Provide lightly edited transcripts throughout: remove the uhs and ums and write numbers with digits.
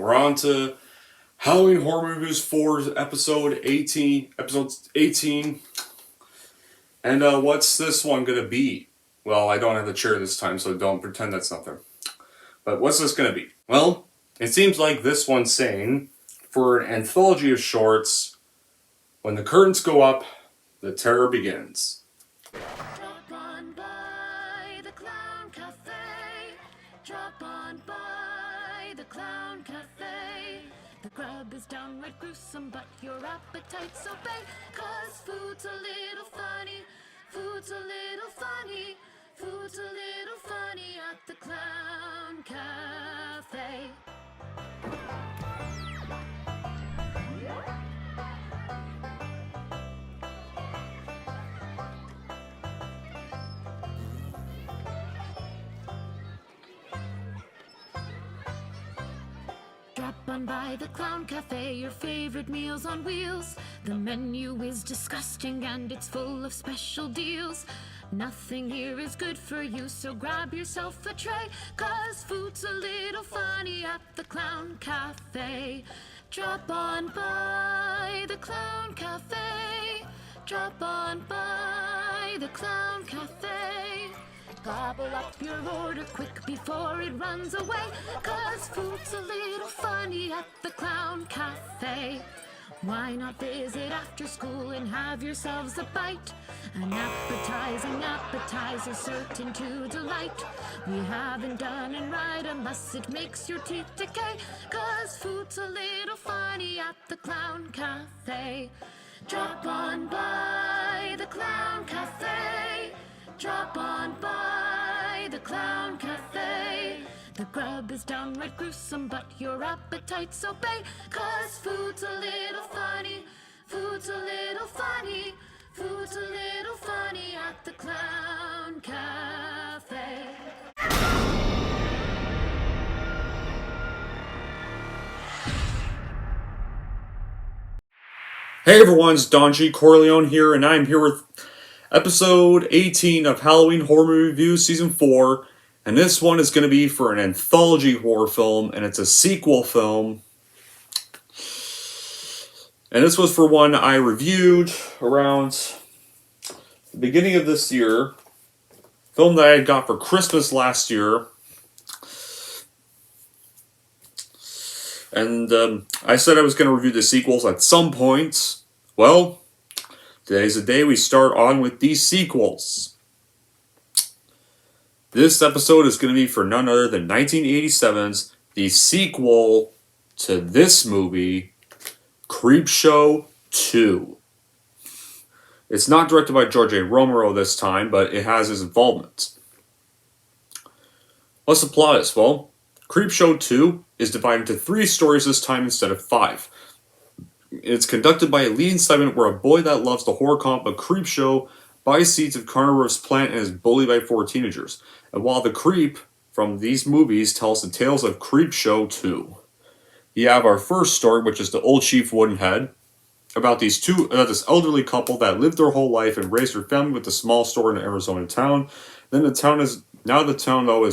we're on to Halloween Horror Movies 4, episode 18. And what's this one gonna be? Well, I don't have the chair this time, so don't pretend that's nothing. But what's this gonna be? Well, it seems like this one's saying, for an anthology of shorts, when the curtains go up, the terror begins. Drop on by the Clown Cafe. Drop on by the Clown Cafe. The grub is downright gruesome, but your appetite's obey. 'Cause food's a little funny, food's a little funny, food's a little funny at the Clown Cafe. Drop on by the Clown Cafe, your favorite meals on wheels. The menu is disgusting and it's full of special deals. Nothing here is good for you, so grab yourself a tray. 'Cause food's a little funny at the Clown Cafe. Drop on by the Clown Cafe. Drop on by the Clown Cafe. Gobble up your order quick before it runs away. 'Cause food's a little funny at the Clown Cafe. Why not visit after school and have yourselves a bite? An appetizing appetizer certain to delight. We haven't done it right unless it makes your teeth decay. 'Cause food's a little funny at the Clown Cafe. Drop on by the Clown Cafe. Drop on by the Clown Cafe. The grub is downright gruesome, but your appetite's obey. 'Cause food's a little funny, food's a little funny, food's a little funny at the Clown Cafe. Hey everyone, it's Don G. Corleone here, and I'm here with episode 18 of Halloween Horror Movie Review Season 4. And this one is going to be for an anthology horror film, and it's a sequel film. And this was for one I reviewed around the beginning of this year. Film that I got for Christmas last year. And I said I was going to review the sequels at some point. Well, today's the day we start on with these sequels. This episode is going to be for none other than 1987's the sequel to this movie, Creepshow 2. It's not directed by George A. Romero this time, but it has his involvement. What's the plot is? Well, Creepshow 2 is divided into 3 stories this time instead of 5. It's conducted by a leading segment where a boy that loves the horror comic book Creepshow buys seeds of carnivorous plant and is bullied by 4 teenagers. And while the creep from these movies tells the tales of Creepshow 2. You have our first story, which is the Old Chief Woodenhead, about this elderly couple that lived their whole life and raised their family with a small store in an Arizona town. Then the town is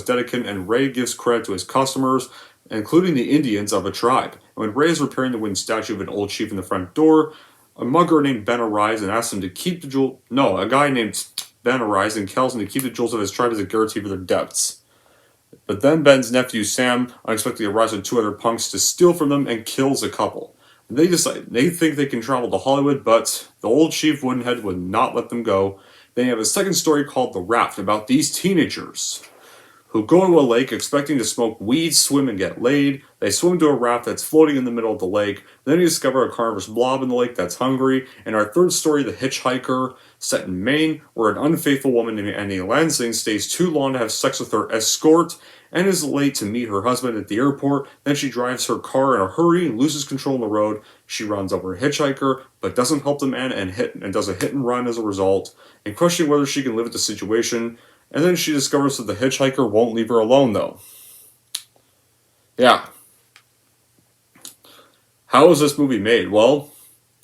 dedicated, and Ray gives credit to his customers, including the Indians of a tribe. And when Ray is repairing the wooden statue of an old chief in the front door, a mugger named Ben arrives and asks him to keep the jewel. No, a guy named Ben arrives and tells him to keep the jewels of his tribe as a guarantee for their debts. But then Ben's nephew Sam unexpectedly arrives with 2 other punks to steal from them and kills a couple. They think they can travel to Hollywood, but the old chief Woodenhead would not let them go. Then you have a second story called The Raft, about these teenagers who go to a lake expecting to smoke weed, swim, and get laid. They swim to a raft that's floating in the middle of the lake. Then you discover a carnivorous blob in the lake that's hungry. And our third story, The Hitchhiker, set in Maine, where an unfaithful woman named Annie Lansing stays too long to have sex with her escort and is late to meet her husband at the airport. Then she drives her car in a hurry, loses control on the road. She runs over a hitchhiker, but doesn't help the man and does a hit and run as a result, and questioning whether she can live with the situation. And then she discovers that the hitchhiker won't leave her alone, though. Yeah. How was this movie made? Well,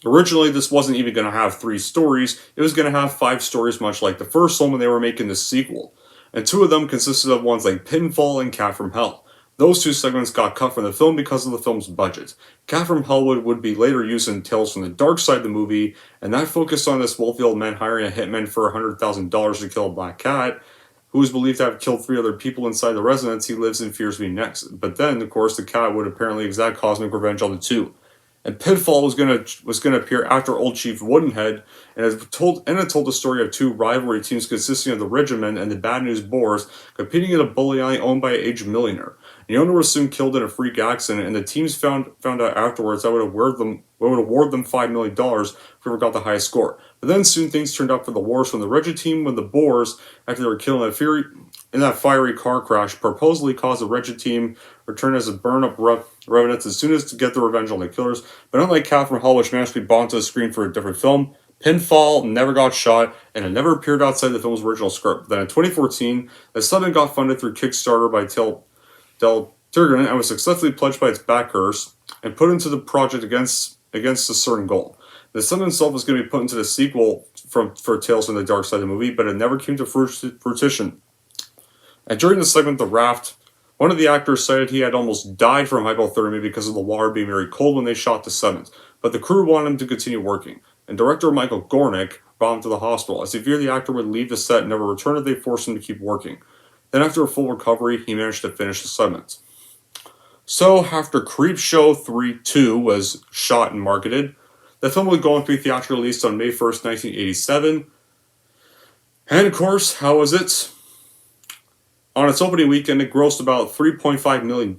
originally this wasn't even going to have 3 stories. It was going to have 5 stories, much like the first one when they were making the sequel. And 2 of them consisted of ones like Pinfall and Cat from Hell. Those two segments got cut from the film because of the film's budget. Cat from Hellwood would be later used in Tales from the Dark Side of the movie, and that focused on this wealthy old man hiring a hitman for $100,000 to kill a black cat, who is believed to have killed 3 other people inside the residence he lives in fears being next. But then, of course, the cat would apparently exact cosmic revenge on the two. And Pitfall was gonna appear after Old Chief Woodenhead, and it told the story of 2 rivalry teams consisting of the Regiment and the Bad News Boars competing in a bowling alley owned by an aged millionaire. The owner was soon killed in a freak accident, and the teams found out afterwards that would award them $5 million if whoever got the highest score. But then soon things turned up for the Wars from the Reggie team when the Boars, after they were killed in that fiery car crash, purposely caused the Reggie team return as a burn-up revenants as soon as to get the revenge on the killers. But unlike Catherine Hall, which managed to be bought onto the screen for a different film, Pinfall never got shot, and it never appeared outside the film's original script. Then in 2014, the segment got funded through Kickstarter by Del Turgan and was successfully pledged by its backers and put into the project against a certain goal. The segment itself was going to be put into the sequel for Tales from the Dark Side of the movie, but it never came to fruition. And during the segment, The Raft, one of the actors cited he had almost died from hypothermia because of the water being very cold when they shot the segment, but the crew wanted him to continue working, and director Michael Gornick brought him to the hospital. As he feared the actor would leave the set and never return if they forced him to keep working. Then after a full recovery, he managed to finish the segment. So, after Creepshow 2 was shot and marketed, the film would go on to be theatrically released on May 1st, 1987. And of course, how was it? On its opening weekend, it grossed about $3.5 million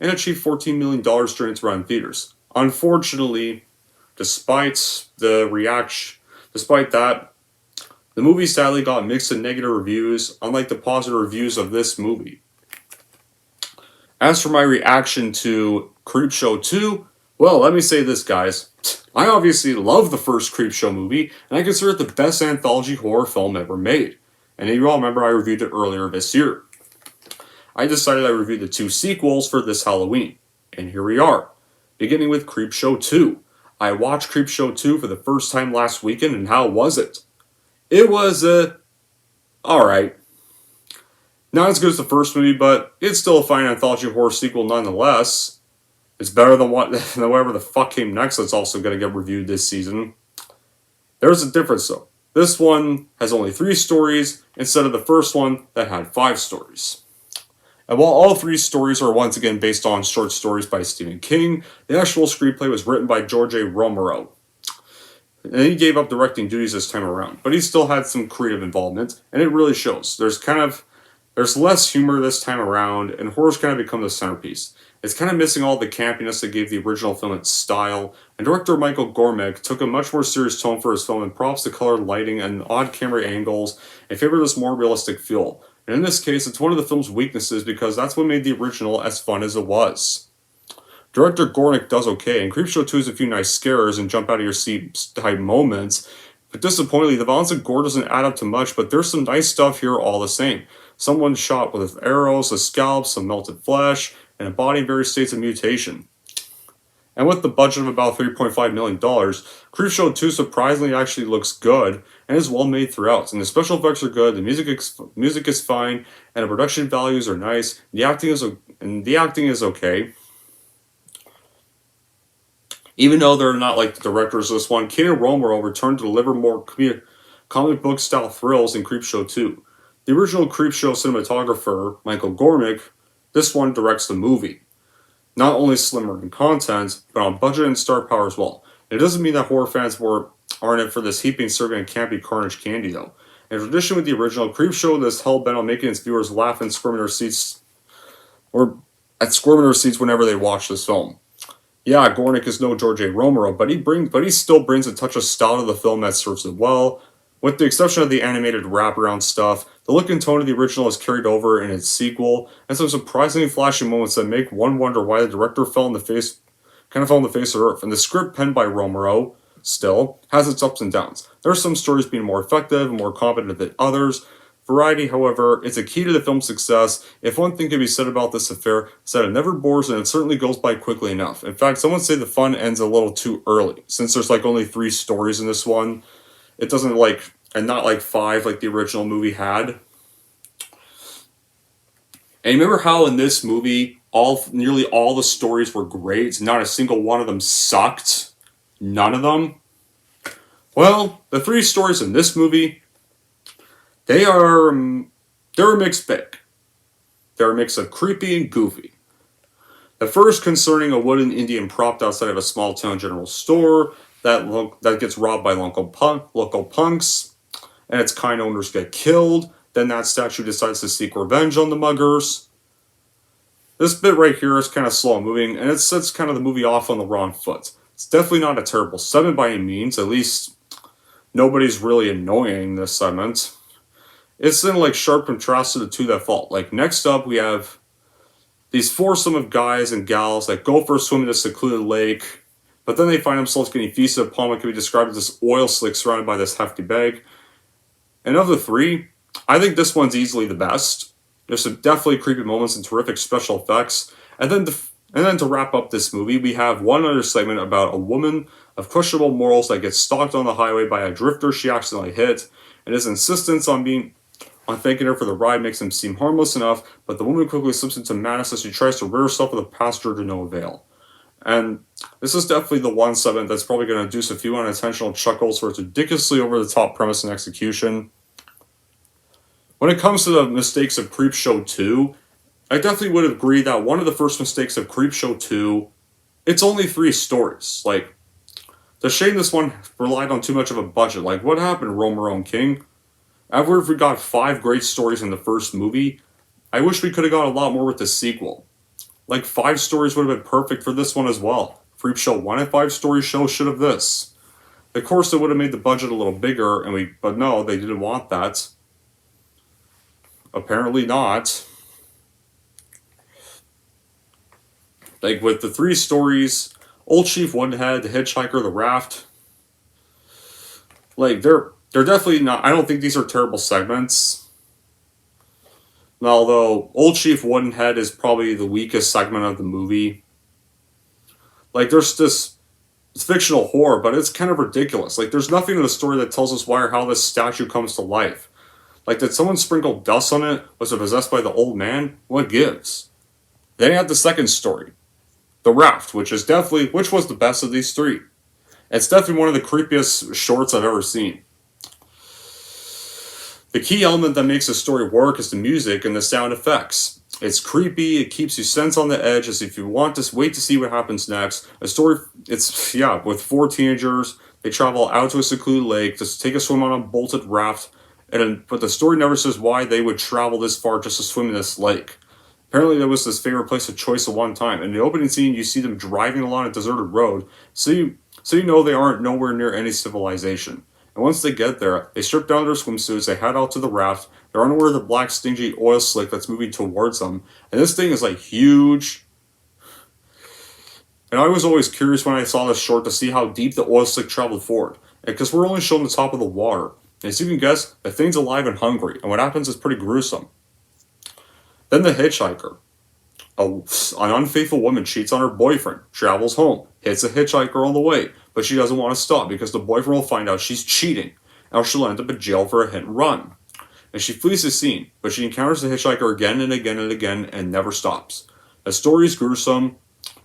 and achieved $14 million during its run in theaters. Unfortunately, despite that, the movie sadly got mixed and negative reviews, unlike the positive reviews of this movie. As for my reaction to Creepshow 2, well, let me say this, guys. I obviously love the first Creepshow movie, and I consider it the best anthology horror film ever made. And you all remember I reviewed it earlier this year. I decided I reviewed the 2 sequels for this Halloween, and here we are. Beginning with Creepshow 2. I watched Creepshow 2 for the first time last weekend, and how was it? It was, alright. Not as good as the first movie, but it's still a fine anthology horror sequel nonetheless. It's better than whatever the fuck came next that's also going to get reviewed this season. There's a difference though. This one has only 3 stories instead of the first one that had 5 stories. And while all 3 stories are once again based on short stories by Stephen King, the actual screenplay was written by George A. Romero. And he gave up directing duties this time around, but he still had some creative involvement, and it really shows. There's less humor this time around, and horror's kind of become the centerpiece. It's kind of missing all the campiness that gave the original film its style, and director Michael Gormick took a much more serious tone for his film and props to color lighting and odd camera angles in favor of this more realistic feel. And in this case, it's one of the film's weaknesses because that's what made the original as fun as it was. Director Gornick does okay, and Creepshow 2 has a few nice scares and jump out of your seat type moments, but disappointingly, the violence and gore doesn't add up to much, but there's some nice stuff here all the same. Someone shot with arrows, a scalp, some melted flesh, and a body in various states of mutation. And with the budget of about $3.5 million, Creepshow 2 surprisingly actually looks good and is well made throughout. And the special effects are good, the music is fine, and the production values are nice. The acting is okay. Even though they're not like the directors of this one, Ken and Romero returned to deliver more comic book style thrills in Creepshow 2. The original Creepshow cinematographer, Michael Gormick, this one directs the movie. Not only slimmer in content, but on budget and star power as well. It doesn't mean that horror fans aren't in for this heaping, serving, and campy carnage candy, though. In tradition with the original, Creepshow is hell-bent on making its viewers laugh and squirm in their seats whenever they watch this film. Yeah, Gornick is no George A. Romero, but he still brings a touch of style to the film that serves it well. With the exception of the animated wraparound stuff, the look and tone of the original is carried over in its sequel, and some surprisingly flashy moments that make one wonder why the director fell on the face of earth. And the script penned by Romero still has its ups and downs. There are some stories being more effective and more competent than others. Variety, however, is a key to the film's success. If one thing can be said about this affair, it's that it never bores and it certainly goes by quickly enough. In fact, someone say the fun ends a little too early. Since there's only 3 stories in this one, it doesn't and not 5 like the original movie had. And remember how in this movie, Nearly all the stories were great. Not a single one of them sucked. None of them. Well, the three stories in this movie, they're a mixed bag. They're a mix of creepy and goofy. The first concerning a wooden Indian propped outside of a small town general store that gets robbed by local punks, and its kind owners get killed. Then that statue decides to seek revenge on the muggers. This bit right here is kind of slow moving, and it sets kind of the movie off on the wrong foot. It's definitely not a terrible segment by any means, at least nobody's really annoying in this segment. It's in like sharp contrast to the two that fall. Like next up we have these foursome of guys and gals that go for a swim in a secluded lake, but then they find themselves getting feasted upon what can be described as this oil slick surrounded by this hefty bag. And of the three, I think this one's easily the best. There's some definitely creepy moments and terrific special effects. And then to wrap up this movie, we have one other segment about a woman of questionable morals that gets stalked on the highway by a drifter she accidentally hit, and his insistence on thanking her for the ride makes him seem harmless enough, but the woman quickly slips into madness as she tries to rid herself of the passenger to no avail. And this is definitely the one segment that's probably going to induce a few unintentional chuckles for its ridiculously over-the-top premise and execution. When it comes to the mistakes of Creepshow 2, I definitely would agree that one of the first mistakes of Creepshow 2, it's only 3 stories. Like, it's a shame this one relied on too much of a budget. Like, what happened, Romero and King? After we got 5 great stories in the first movie, I wish we could have got a lot more with the sequel. Like, 5 stories would have been perfect for this one as well. Creepshow 1 and 5-story show should have this. Of course, it would have made the budget a little bigger, but no, they didn't want that. Apparently not. Like, with the 3 stories, Old Chief Woodenhead, The Hitchhiker, The Raft, like, they're definitely not, I don't think these are terrible segments. Although, Old Chief Woodenhead is probably the weakest segment of the movie. Like, there's this, it's fictional horror, but it's kind of ridiculous. Like, there's nothing in the story that tells us why or how this statue comes to life. Like, did someone sprinkle dust on it? Was it possessed by the old man? What gives? Then you have the second story. The Raft, which was the best of these 3. It's definitely one of the creepiest shorts I've ever seen. The key element that makes the story work is the music and the sound effects. It's creepy, it keeps you sense on the edge as if you want to wait to see what happens next. With 4 teenagers, they travel out to a secluded lake to take a swim on a bolted raft, but the story never says why they would travel this far just to swim in this lake. Apparently there was this favorite place of choice at one time. In the opening scene, you see them driving along a deserted road, so you know they aren't nowhere near any civilization. And once they get there, they strip down their swimsuits, they head out to the raft, they're unaware of the black stingy oil slick that's moving towards them. And this thing is like huge. And I was always curious when I saw this short to see how deep the oil slick traveled forward. Because we're only shown the top of the water. And as you can guess, the thing's alive and hungry, and what happens is pretty gruesome. Then the hitchhiker. An unfaithful woman cheats on her boyfriend, travels home, hits a hitchhiker on the way, but she doesn't want to stop because the boyfriend will find out she's cheating, or she'll end up in jail for a hit and run. And she flees the scene, but she encounters the hitchhiker again and again and again and never stops. The story is gruesome.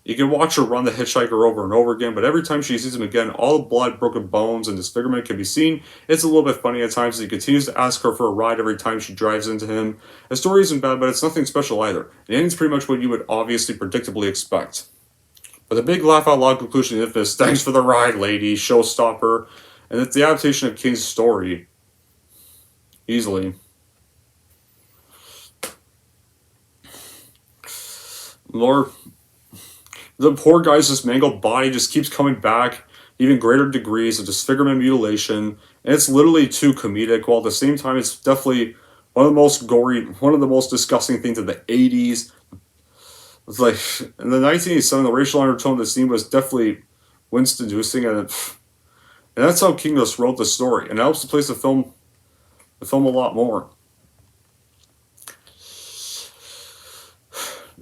You can watch her run the hitchhiker over and over again, but every time she sees him again, all the blood, broken bones, and disfigurement can be seen. It's a little bit funny at times as he continues to ask her for a ride every time she drives into him. The story isn't bad, but it's nothing special either. The ending's pretty much what you would obviously predictably expect. But the big laugh-out-loud conclusion is this: thanks for the ride, lady, showstopper. And it's the adaptation of King's story. Easily. Lord... The poor guy's mangled body just keeps coming back, even greater degrees of disfigurement and mutilation, and it's literally too comedic, while at the same time it's definitely one of the most gory, one of the most disgusting things of the 80s. It's like, in the 1987, the racial undertone of the scene was definitely wince-inducing, and that's how King just wrote the story, and it helps to place the film a lot more.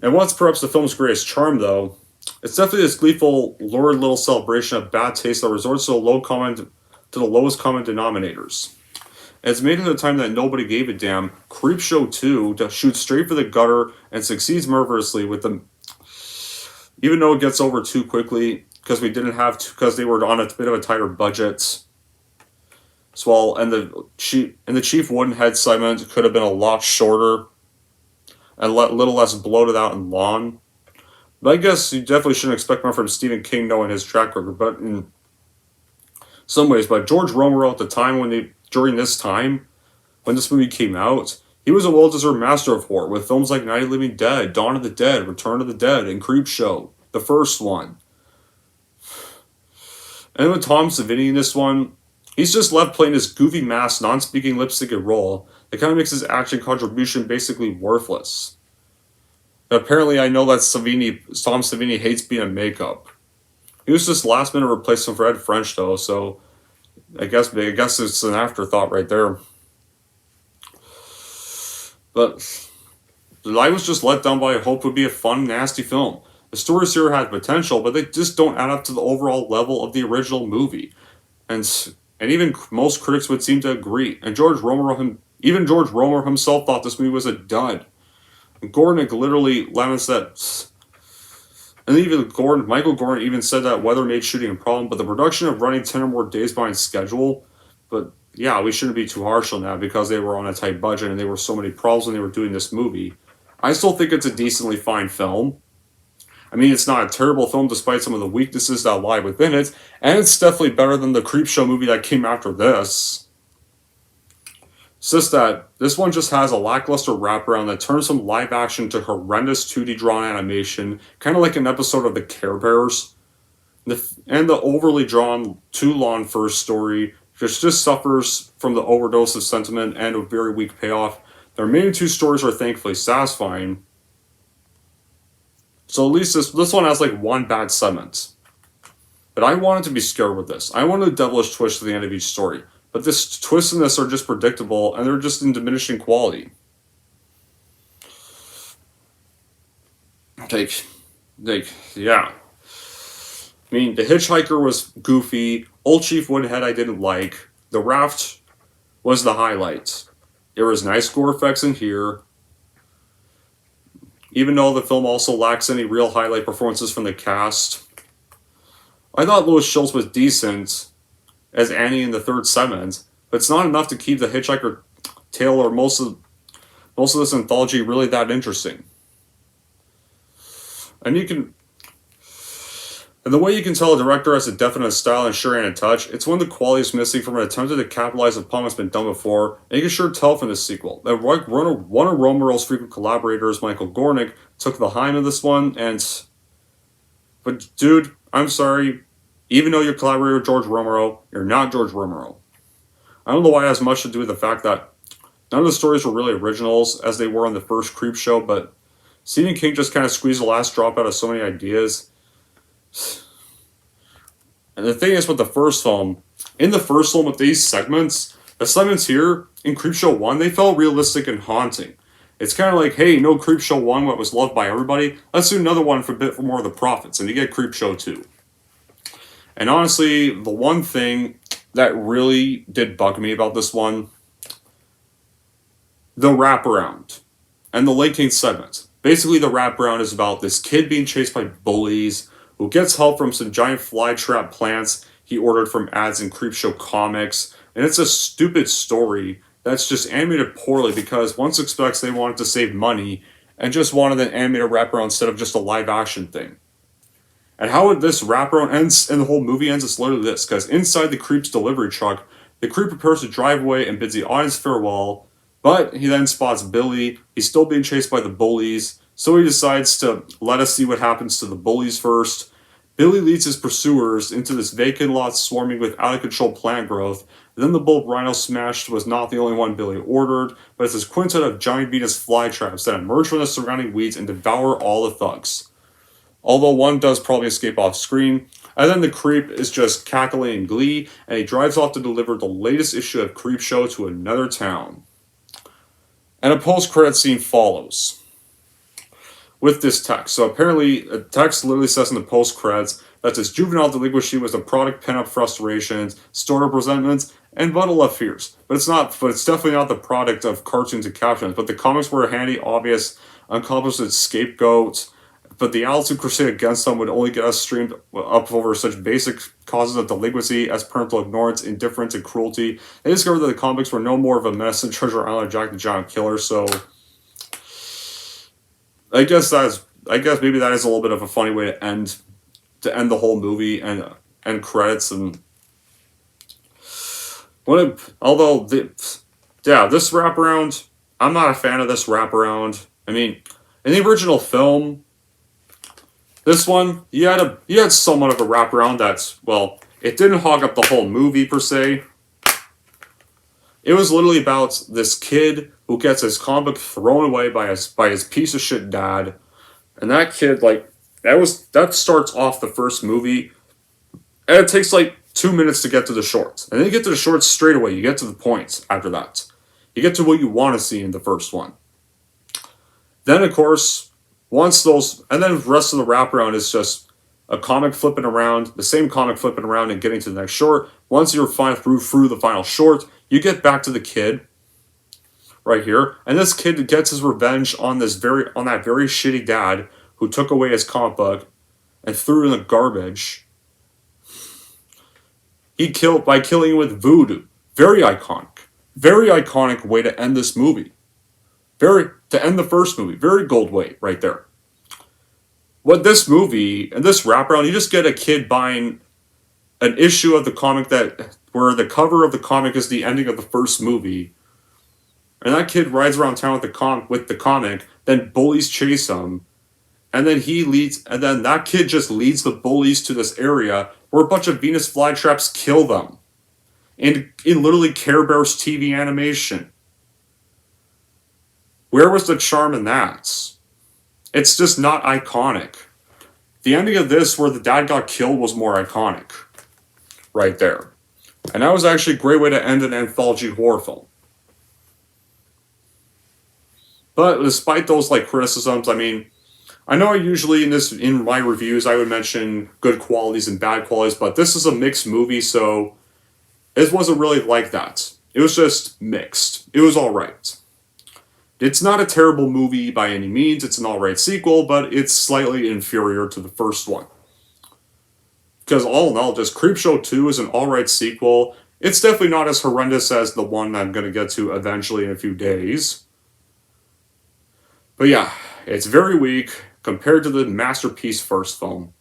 And what's perhaps the film's greatest charm, though, it's definitely this gleeful, lurid little celebration of bad taste that resorts to the lowest common denominators. And it's made at a time that nobody gave a damn. Creepshow 2 shoots straight for the gutter and succeeds marvelously with the even though it gets over too quickly because because they were on a bit of a tighter budget. So well, and the Chief Woodenhead segment could have been a lot shorter and a little less bloated out and long. But I guess you definitely shouldn't expect more from Stephen King knowing his track record. But in some ways, but George Romero at the time during this time when this movie came out, he was a well-deserved master of horror with films like Night of the Living Dead, Dawn of the Dead, Return of the Dead, and Creepshow, the first one. And with Tom Savini in this one, he's just left playing this goofy masked, non-speaking lipstick role that kind of makes his action contribution basically worthless. And apparently, I know that Tom Savini hates being in makeup. He was just last minute replacement for Ed French though, so I guess it's an afterthought right there. But I was just let down by a hope it would be a fun, nasty film. The stories here had potential, but they just don't add up to the overall level of the original movie. And even most critics would seem to agree. And George Romero himself thought this movie was a dud. And Gordon literally laments that. And even Michael Gordon even said that weather made shooting a problem, but the production of running 10 or more days behind schedule. But yeah, we shouldn't be too harsh on that because they were on a tight budget and there were so many problems when they were doing this movie. I still think it's a decently fine film. I mean, it's not a terrible film despite some of the weaknesses that lie within it, and it's definitely better than the Creepshow movie that came after this. It's just that this one just has a lackluster wraparound that turns from live action to horrendous 2D drawn animation, kind of like an episode of The Care Bears. And the overly drawn, too long first story just suffers from the overdose of sentiment and a very weak payoff. The remaining two stories are thankfully satisfying. So at least this one has like one bad segment. But I wanted to be scared with this. I wanted a devilish twist to the end of each story. But this twists in this are just predictable and they're just in diminishing quality. Yeah. I mean, The Hitchhiker was goofy. Old Chief Woodenhead I didn't like. The Raft was the highlight. There was nice gore effects in here. Even though the film also lacks any real highlight performances from the cast. I thought Lois Schultz was decent as Annie in the third segment, but it's not enough to keep the Hitchhiker tale or most of this anthology really that interesting. And the way you can tell a director has a definite style and sure and a touch, it's one of the qualities missing from an attempt to capitalize upon what's been done before, and you can sure tell from this sequel that one of Romero's frequent collaborators, Michael Gornick, took the high in this one, but dude, I'm sorry, even though you're collaborator George Romero, you're not George Romero. I don't know why it has much to do with the fact that none of the stories were really originals, as they were on the first Creepshow, but Stephen King just kind of squeezed the last drop out of so many ideas. And the thing is with the first film, with these segments, the segments here in Creepshow 1, they felt realistic and haunting. It's kind of like, hey, no Creepshow 1, what was loved by everybody, let's do another one for a bit for more of the profits, and you get Creepshow 2. And honestly, the one thing that really did bug me about this one, the wraparound and the Lake King segment. Basically, the wraparound is about this kid being chased by bullies who gets help from some giant flytrap plants he ordered from ads in Creepshow comics. And it's a stupid story that's just animated poorly because one expects they wanted to save money and just wanted an animated wraparound instead of just a live action thing. And how this wraparound ends and the whole movie ends is literally this, because inside the Creep's delivery truck, the Creep prepares to drive away and bids the audience farewell, but he then spots Billy. He's still being chased by the bullies, so he decides to let us see what happens to the bullies first. Billy leads his pursuers into this vacant lot swarming with out-of-control plant growth. Then the bulb rhino smashed was not the only one Billy ordered, but it's this quintet of giant Venus flytraps that emerge from the surrounding weeds and devour all the thugs. Although one does probably escape off screen, and then the Creep is just cackling in glee, and he drives off to deliver the latest issue of Creepshow to another town. And a post-credit scene follows with this text. So apparently, a text literally says in the post-credits that this juvenile delinquency was a product pent-up frustrations, stored resentments, and bundle of fears. But it's definitely not the product of cartoons and captions, but the comics were a handy, obvious, uncomplicated scapegoat but the altitude crusade against them would only get us streamed up over such basic causes of delinquency as parental ignorance, indifference, and cruelty. They discovered that the comics were no more of a mess than Treasure Island Jack the Giant Killer, so I guess maybe that is a little bit of a funny way to end the whole movie and end credits. And this wraparound, I'm not a fan of this wraparound. I mean, in the original film, this one, you had somewhat of a wraparound that's, well, it didn't hog up the whole movie per se. It was literally about this kid who gets his comic book thrown away by his piece of shit dad. And that kid, like, that starts off the first movie, and it takes like 2 minutes to get to the shorts. And then you get to the shorts straight away. You get to the point after that. You get to what you want to see in the first one. Then, of course, and then the rest of the wraparound is just a comic flipping around, the same comic flipping around and getting to the next short. Once you're through the final short, you get back to the kid right here, and this kid gets his revenge on that very shitty dad who took away his comic book and threw it in the garbage. He killed by killing him with voodoo. Very iconic way to end this movie. To end the first movie. Very gold weight right there. What this movie, and this wraparound, you just get a kid buying an issue of the comic where the cover of the comic is the ending of the first movie. And that kid rides around town with the comic, then bullies chase him. And then that kid just leads the bullies to this area where a bunch of Venus flytraps kill them. And in literally Care Bears TV animation. Where was the charm in that? It's just not iconic. The ending of this where the dad got killed was more iconic. Right there. And that was actually a great way to end an anthology horror film. But despite those criticisms, I mean, I know usually in my reviews I would mention good qualities and bad qualities, but this is a mixed movie, so it wasn't really like that. It was just mixed. It was alright. It's not a terrible movie by any means, it's an alright sequel, but it's slightly inferior to the first one. Because all in all, just Creepshow 2 is an alright sequel. It's definitely not as horrendous as the one I'm going to get to eventually in a few days. But yeah, it's very weak compared to the masterpiece first film.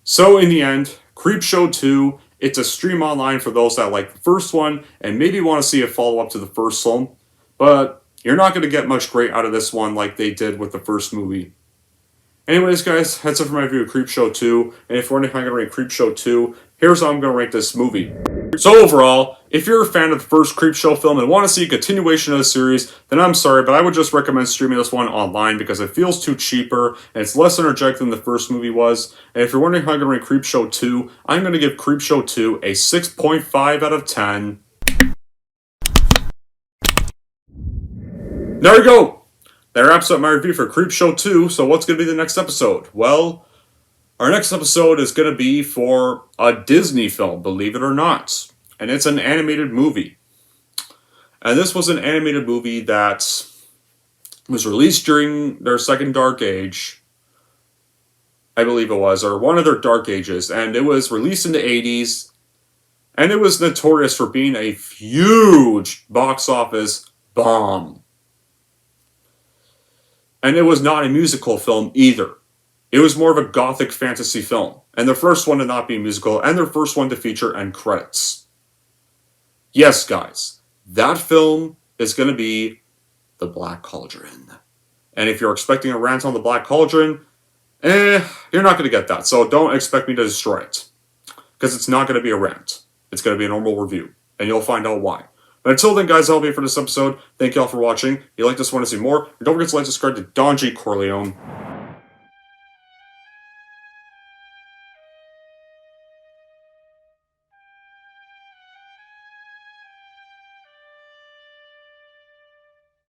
So in the end, Creepshow 2, it's a stream online for those that like the first one and maybe want to see a follow-up to the first film. But you're not going to get much great out of this one like they did with the first movie. Anyways, guys, that's it for my review of Creepshow 2. And if you're wondering how I'm going to rate Creepshow 2, here's how I'm going to rate this movie. So overall, if you're a fan of the first Creepshow film and want to see a continuation of the series, then I'm sorry, but I would just recommend streaming this one online because it feels too cheaper and it's less energetic than the first movie was. And if you're wondering how I'm going to rate Creepshow 2, I'm going to give Creepshow 2 a 6.5 out of 10. There we go! That wraps up my review for Creepshow 2, so what's going to be the next episode? Well, our next episode is going to be for a Disney film, believe it or not. And it's an animated movie. And this was an animated movie that was released during their second Dark Age. I believe it was, or one of their Dark Ages. And it was released in the 80s. And it was notorious for being a huge box office bomb. And it was not a musical film either. It was more of a gothic fantasy film. And their first one to not be a musical, and their first one to feature end credits. Yes, guys, that film is going to be The Black Cauldron. And if you're expecting a rant on The Black Cauldron, you're not going to get that. So don't expect me to destroy it. Because it's not going to be a rant. It's going to be a normal review. And you'll find out why. But until then, guys, that'll be it for this episode. Thank you all for watching. If you like this one to see more, and don't forget to like and subscribe to Don G. Corleone.